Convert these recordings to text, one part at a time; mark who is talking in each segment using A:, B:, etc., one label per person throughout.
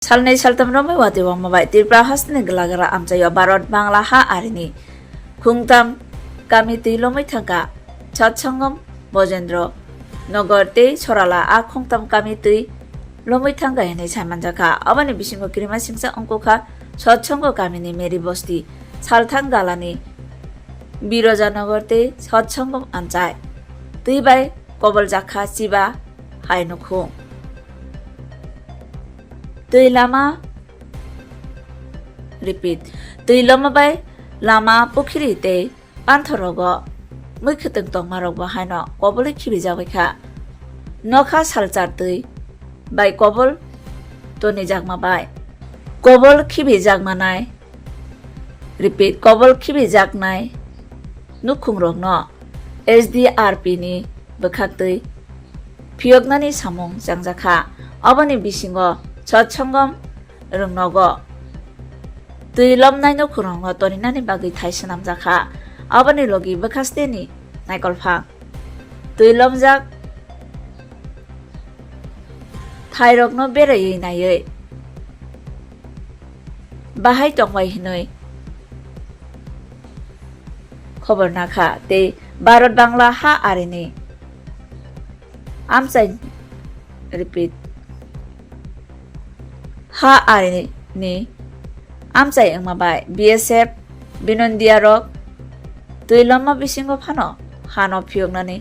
A: Salnai saltam romai wati wang mabai tirpra hasne gelagara amcayo Barot Bangla ha arini khungtam kami tui lomai thangka chatsangam Bojendro Nogor tei Sorala a khungtam kami tui lomai thangka hene samanjaka abani bisingo kirima singsa ongkokha Sotsango kamini Meri Bosti Salthang galani Birojanogor tei Sotsangam anchai tui bai kobol jakha chiba haino khung tui lama repeat tui lama bai lama pukhiri tei panthorogo muikhutung tongmarok bo haino koboli khibijabaikha nokha salchar tui bai kobol toni jakma bai kobol khibijakmanai repeat kobol khibijaknai nukhungrok no SDRP ni bwkhak tui phiyognani samung jangjakha aboni bisingo Sotsangam rungnogo tui lomnai no khurungo toninani bagui thaisanam jakha aboni logi bwkhasteni naikolphang tui lomjak thairok no berayei naiei bahai tongbai hinui khobor nakha tei Barot Bangla ha arini amchai repeat ha arini ni amchai engmabai BSF Binondia rok tui lama bisingo phano hano phiyognani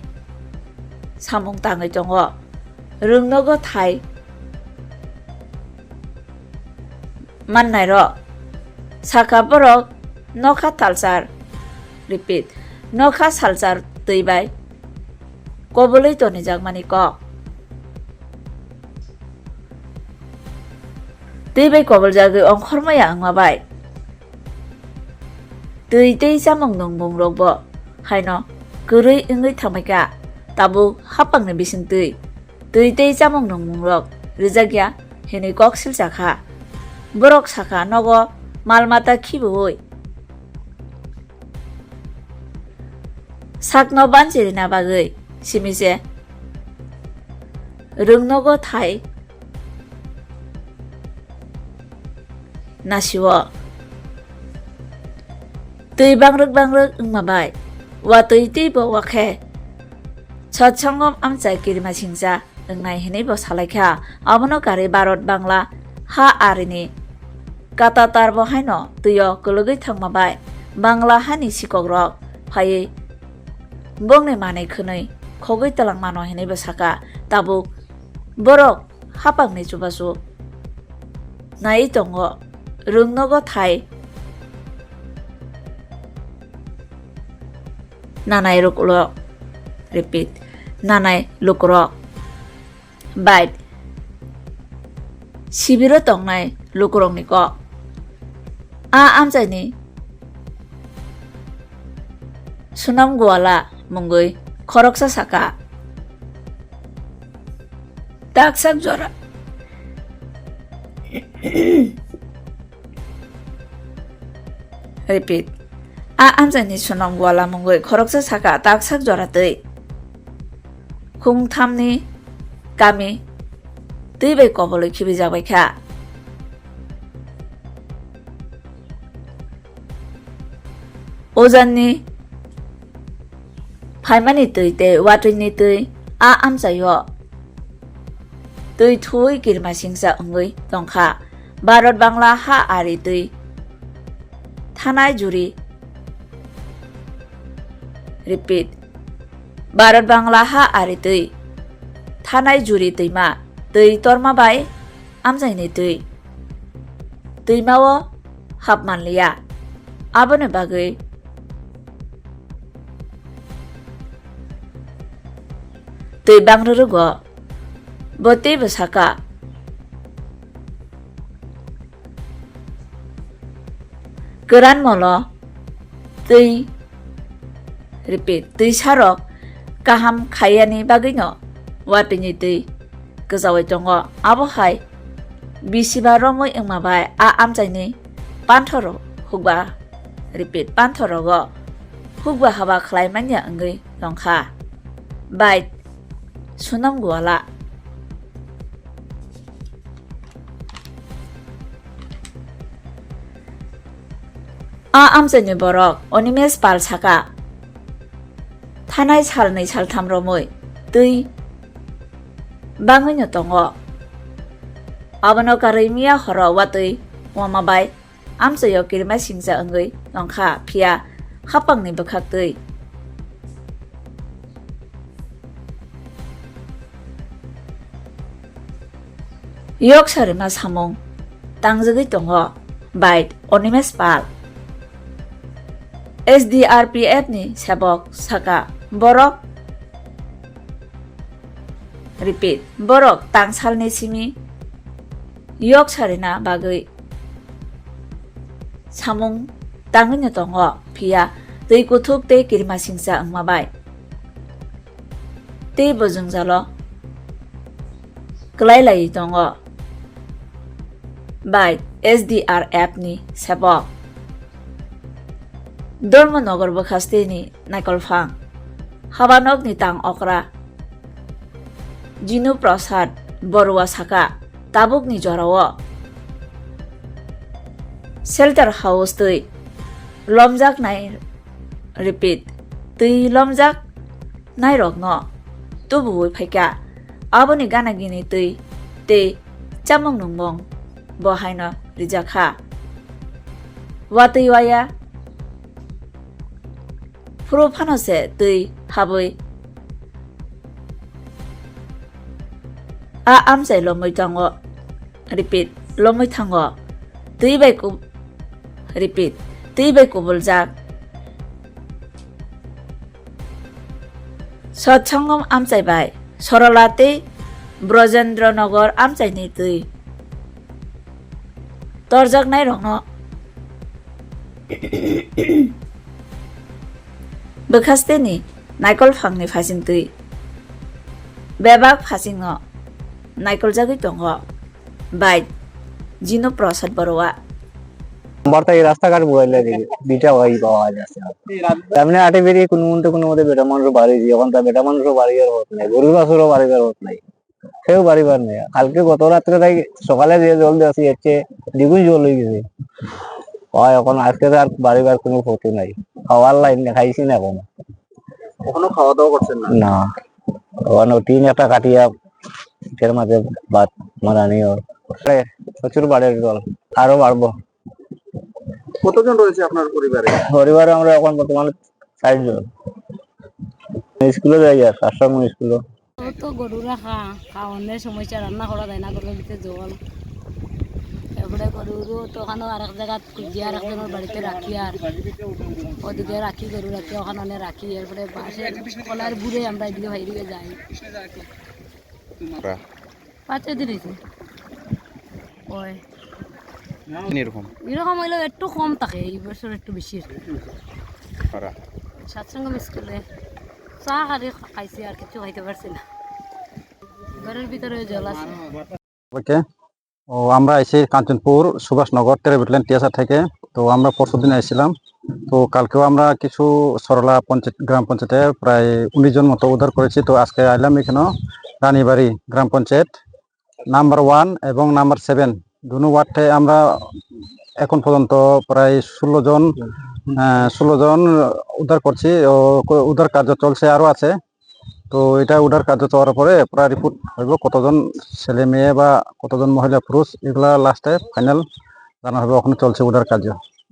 A: samung tangai tongo rungnogo thai mannai ro saka borok nokha talchar repeat nokha salchar tui bai koboloi toni jakmani kok tui bai kobol jagui ongkhormaya angmabai tui tei chamung nongbong rokbo haino kwrui wngui thangmaika tabu hapangni bising tui tei chamung nongbong rok rwjakya hinui kok siljakha borok saka nogo malmata khibuoi sakno banchirina bagui simise rungnogo thai nasiwo tui bangruk wngmabai wa tui tei bo wakhe Sotsangam amchai kirima singsa wngnai hinui bo salaikha abono kari Barot Bangla ha arini katatar bo haino tuio kulugui thangmabai Bangla hani sikok rok phaiui bongni manai khwnui khogui talang mano hinui bo saka tabuk borok hapangni chubachu nai tongo rungnogo thai nanai rukrok repeat nanai lukrok bait sibiro tongnai lukrokni kok a amchaini sunam gwala mungui khoroksa saka daksak jora repeat a amchaini sunam gwala mungui khoroksa saka daksak jora tui khungthamni kami tui bai koboloi khibijakbaikha ojanni phaimani tui tei watui tui a amchaio tui thui kirma singsa wngui tongkha Barot Bangla ha ari tui thanai juri repeat Barot Bangla ha ari tui thanai juri tuima tui torma bai amchaini tui tuimao hapmanliya aboni bagui tui bangrurgo bo tei bo saka goran molo tui repeat tui sarok kaham khaiyani bagui no watini tui gojawai tongo abo hai bisiba romoi wngmabai a amchaini panthoro hukba repeat panthorogo hukba haba khlaimanya wngui tongkha bait sunam gwala আমচাइनि borok Onimes Pal saka thanai salnai saltham romoi tui bangwino tongo abono kareimia horo watui wamabai amchayo kirma singja ongoi nongkha phia khapangni bukhak tui yok sarima samung tangjagoi tongo bait Onimes Pal SDRPF ni sabok saka borok repeat borok tangsalni simi yok sarina bagoi samung tangino tongo phia tei kuthuk tei kirma singsa angmabai tei bojungjalo klai lai tongo bai SDRF ni sabok Dormonogor Bokhasteni Naikolfang Habanok ni tang okra Jinu Prasad Borua Saka Tabuk ni Jorawo Shelter House tui Lomjak nai repeat tui lomjak nai rokno tubu phaika aboni gana gini tui te chamong nungmong bohaino rijakha watui waya Furu phanose tui habui amchai lomoi tango repeat lomoi thango tui bai ku repeat tui bai kubuljak Sotchangom amchai bai Sorolate Brojendranagar amchai ni tui torjak nai rokno Bokhasteni naikol phangni phasing tui bebak phasing no naikol jagoi tongo bai Jino Prasad Borua
B: বার্তা এই রাস্তাঘাট বুঝাইলে দুইটা ওই পাওয়া যাচ্ছে তেমনি আটে বেরিয়ে কোনো মধ্যে বেটা মানুষের বাড়ি দিয়ে এখন তা বেটা মানুষের বাড়িবার হত নাই গরুর বাছুরও বাড়িবার হত নাই সেও বাড়িবার নেই কালকে গত রাত্রে তাই সকালে যে জল দিয়েছি এর চেয়ে দ্বিগুণ জল হয়ে গেছে হয় এখন আজকে তো আর বাড়িবার কোনো ক্ষতি নাই খাওয়ার লাইন খাইছি না
C: কখনো খাওয়া দাওয়া করছেন না?
B: না ওখানে টিন একটা কাটিয়া এর মাঝে ভাত মারানি ওর প্রচুর বাড়ির জল আরো বাড়বো
C: কতজন রয়েছে আপনার পরিবারে?
B: পরিবারে আমরা এখন বর্তমানে 60 জন স্কুলে যাই আর তার সঙ্গে স্কুলে
D: তো গরু রাখা খাওয়ানোর সমস্যা রান্না করা যায় না গরুর ভিতরে জল এবারে গরুরও তখন আর এক জায়গা খুঁজিয়ে আর একজনের বাড়িতে রাখি আর ওদিকে রাখি গরু রাখি ওখানে রাখি এরপরে বাসের কলার বুড়ে আমরা এদিকে বাইরে যাই 5 দিন হয়েছে ওই এরকম হইলে একটু কম থাকে এই বছর একটু বেশি সাতসঙ্গম স্কুলে চা খালি খাইছি আর কিছু খাইতে পারছি না ঘরের ভিতরে জল আছে
E: ওকে ও আমরা আইছি কাঞ্চনপুর সুভাষনগর 13 ব্যাটালিয়ন টিএসআর থেকে তো আমরা পরশুদিন আইছিলাম তো কালকেও আমরা কিছু সরলা পঞ্চায়েত গ্রাম পঞ্চায়েতে প্রায় 19 জন মতো উদ্ধার করেছি তো আজকে আইলাম এখানে রানীবাড়ি গ্রাম পঞ্চায়েত নাম্বার 1 এবং নাম্বার 7 দুনো ওয়ার্ডে আমরা এখন পর্যন্ত প্রায় 16 জন উদ্ধার করছি ও উদ্ধার কার্য চলছে আরো আছে তো এটা উদ্ধার কার্য চলার পরে প্রায় রিপোর্ট হইব কতজন ছেলে মেয়ে বা কতজন মহিলা পুরুষ এগুলা লাস্টে ফাইনাল জানা হবে ওখানে চলছে উদ্ধার কার্য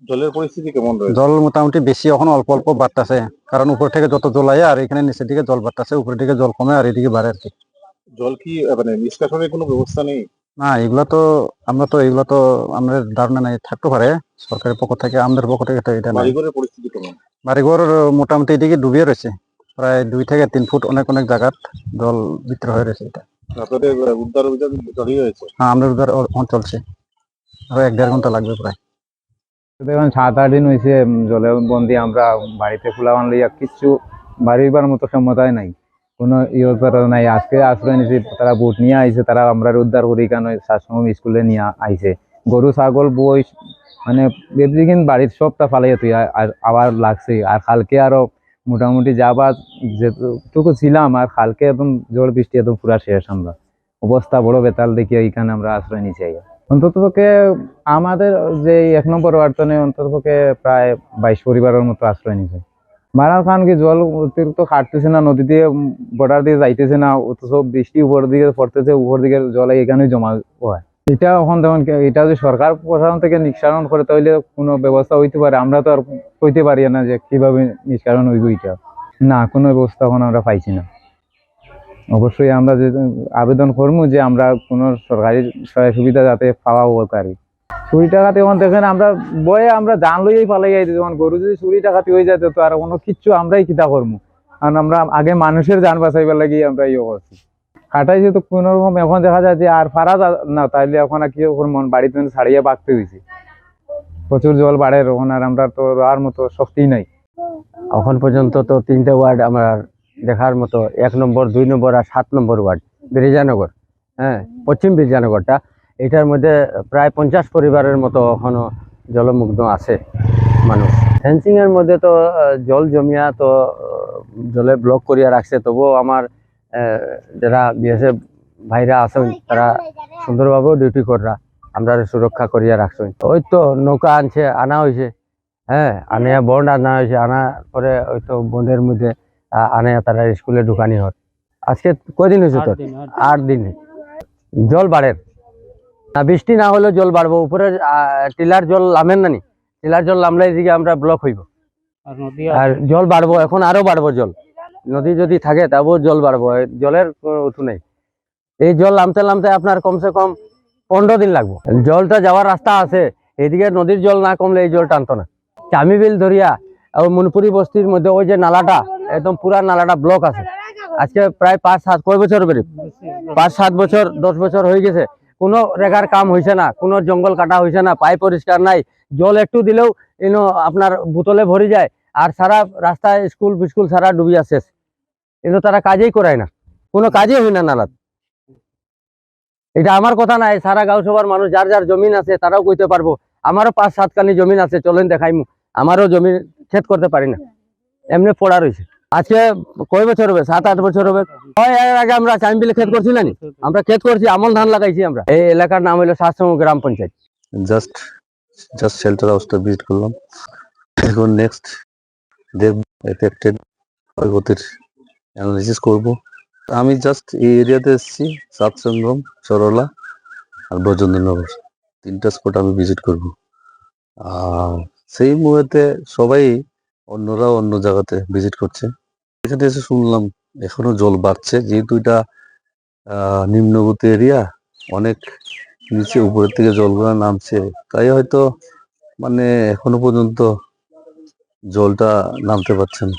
C: জলের পরিস্থিতি কেমন রয়েছে?
E: জল মোটামুটি বেশি এখন অল্প অল্প বাড়তেছে কারণ উপর থেকে যত জল আয় আর এখানে নিচের দিকে জল বাড়তেছে উপরের দিকে জল কমে আর এদিকে বাড়ে আর কি
C: জল কি মানে নিষ্কাশনের কোনো ব্যবস্থা নেই?
E: না এগুলো তো আমাদের ধারণা নাই থাকতে পারে সরকারের পক্ষ থেকে আমাদের পক্ষ থেকে তো এটা নাই
C: বাড়িঘরের পরিস্থিতি কেমন?
E: বাড়িঘর মোটামুটি এদিকে ডুবিয়ে রয়েছে প্রায় 2 থেকে 3 ফুট অনেক জায়গাত জল ভিতরে হয়ে রয়েছে এটা
C: আপনাদের উদ্ধার অভিযান চালিয়ে হয়েছে?
E: হ্যাঁ আমাদের উদ্ধার চলছে আরো 1-1.5 ঘন্টা লাগবে প্রায়
F: দেখুন 7-8 দিন হয়েছে জলে বন্দি আমরা বাড়িতে ফুলাবান লইয়া কিচ্ছু বাড়িবার মতো ক্ষমতায় নাই কোনো নাই আজকে আশ্রয় নিয়েছি তারা বুট নিয়ে আইছে তারা আমরা উদ্ধার করি কেন সাতসঙ্গম স্কুলে নিয়ে আইছে গরু ছাগল বই মানে এভরিথিং বাড়ির সবটা ফালাইয়া তুই আবার লাগছে আর কালকে আরো মোটামুটি যাবার যেটুকু ছিলাম আর কালকে একদম জল বৃষ্টি একদম পুরা শেষ আমরা অবস্থা বড় বেতাল দেখিয়ে এইখানে আমরা আশ্রয় নিয়েছি অন্ততপক্ষে আমাদের যে 1 নম্বর ওয়ার্ড তো নেই, অন্ততপক্ষে প্রায় 22 পরিবারের মতো আশ্রয় নিছে। বাড়ার কারণ কি, জল অতিরিক্ত খাটতেছে না, নদী দিয়ে বর্ডার দিয়ে যাইতেছে না, অথচ বৃষ্টি উপর দিকে পড়তেছে, উপর দিকে জল এখানে জমা হয়। এটা এখন তেমন এটা যদি সরকার প্রশাসন থেকে নিষ্কাশন করে তাহলে কোনো ব্যবস্থা হইতে পারে। আমরা তো আর কইতে পারি না যে কিভাবে নিষ্কাশন হইব। এটা না, কোনো ব্যবস্থা এখন আমরা পাইছি না। অবশ্যই আমরা যে আবেদন করবো যে আমরা কোনো সরকারি সহায় সুবিধা যাতে পাওয়া পারি। চুরি টাকাতে এখন দেখেন আমরা বয়ে আমরা জান লইয়াই পালাই যাইতে, যখন গরু যদি চুরি টাকাতে হয়ে যেত তো আর কোনো কিচ্ছু আমরাই কিতা করবো। কারণ আমরা আগে মানুষের জান বাঁচাইবার লাগি আমরা ইয়ে করছি, কাটাইছি তো কোনো রকম। এখন দেখা যায় যে আর পারা না, তাইলে এখন আর কি মন বাড়িতে ছাড়িয়ে বাঁকতে হয়েছে। প্রচুর জল বাড়ে, এখন আর আমরা তো আর মতো শক্তি নাই।
G: এখন পর্যন্ত তো 3টে ওয়ার্ড আমার দেখার মতো, 1 নম্বর, 2 নম্বর আর 7 নম্বর ওয়ার্ড বিরজানগর, হ্যাঁ, পশ্চিম বিরজানগরটা। এটার মধ্যে প্রায় 50 পরিবারের মতো এখনো জলমগ্ন আছে মানুষ। ফেন্সিং এর মধ্যে তো জল জমিয়া তো জলে ব্লক করিয়া রাখছে, তবুও আমার যারা বিএসএফ ভাইরা আছেন তারা সুন্দরভাবেও ডিউটি করা আমরা সুরক্ষা করিয়া রাখছেন। ওই তো নৌকা আনা হয়েছে, হ্যাঁ, আনিয়া বন্ড আনা হয়েছে, আনার পরে ওই তো বন্ডের মধ্যে আনিয়া তারা স্কুলে ঢুকানি হয়। আজকে কয়দিন হয়েছে তোর? 8 দিন। জল বাড়ে না, বৃষ্টি না হলেও জল বাড়বো। উপরে টিলার জল নামেন না, টিলার জল নামলে এদিকে আমরা ব্লক হইব আর জল বাড়বো। এখন আরো বাড়বো জল, নদী যদি থাকে তবুও জল বাড়বো। জলের কোনো উঠু নেই। এই জল নামতে নামতে আপনার কমসে কম 15 দিন লাগবে। জলটা যাওয়ার রাস্তা আছে, এদিকে নদীর জল না কমলে এই জল টানতো না। চামিবিল ধরিয়া মনপুরি বস্তির মধ্যে ওই যে নালাটা, একদম পুরা নালাটা ব্লক আছে। আজকে প্রায় 5-7 কয় বছর বেরিয়ে 5-7 বছর 10 বছর হয়ে গেছে, কোনো রেগার কাম হয়েছে না, কোনো জঙ্গল কাটা হয়েছে না, পাইপ পরিষ্কার নাই। জল একটু দিলেও আপনার বোতলে ভরে যায়, আর সারা রাস্তায় স্কুল ফিস্কুল সারা ডুবিয়া শেষ। কিন্তু তারা কাজেই করায় না, কোনো কাজই হয় না নালাত। এটা আমার কথা নাই, সারা গাঁও সবার মানুষ যার যার জমিন আছে তারাও কইতে পারবো। আমারও 5-7 কানি জমিন আছে, চলেন দেখাইমু। আমারও জমি ক্ষেত করতে পারি না, এমনি পড়া রয়েছে। আজকে কয় বছর হবে? 7-8 বছর হবে। এর আগে আমরা চাইমবিলে ক্ষেত করছি না, আমরা ক্ষেত করছি, আমল ধান লাগাইছি আমরা। এই এলাকার নাম হলো শাসন গ্রাম পঞ্চায়েত।
B: জাস্ট শেল্টার হাউসটা ভিজিট করলাম। এখন নেক্সট দেখব এফেক্টেড ক্ষয়ক্ষতির অ্যানালিসিস করব। আমি জাস্ট এই এরিয়াতে এসেছি, সাতসঙ্গম, সরলা আর বৈজেন্দ্রনগর, 3টা স্পট আমি ভিজিট করব। আর সেই মুহূর্তে সবাই অন্যরা অন্য জায়গাতে ভিজিট করছে। এখানে এসে শুনলাম এখনো জল বাড়ছে, যেহেতু এটা নিম্নবর্তী এরিয়া, অনেক নিচে উপরের থেকে জলগুলো নামছে, তাই হয়তো মানে এখনো পর্যন্ত জলটা নামতে পারছে না।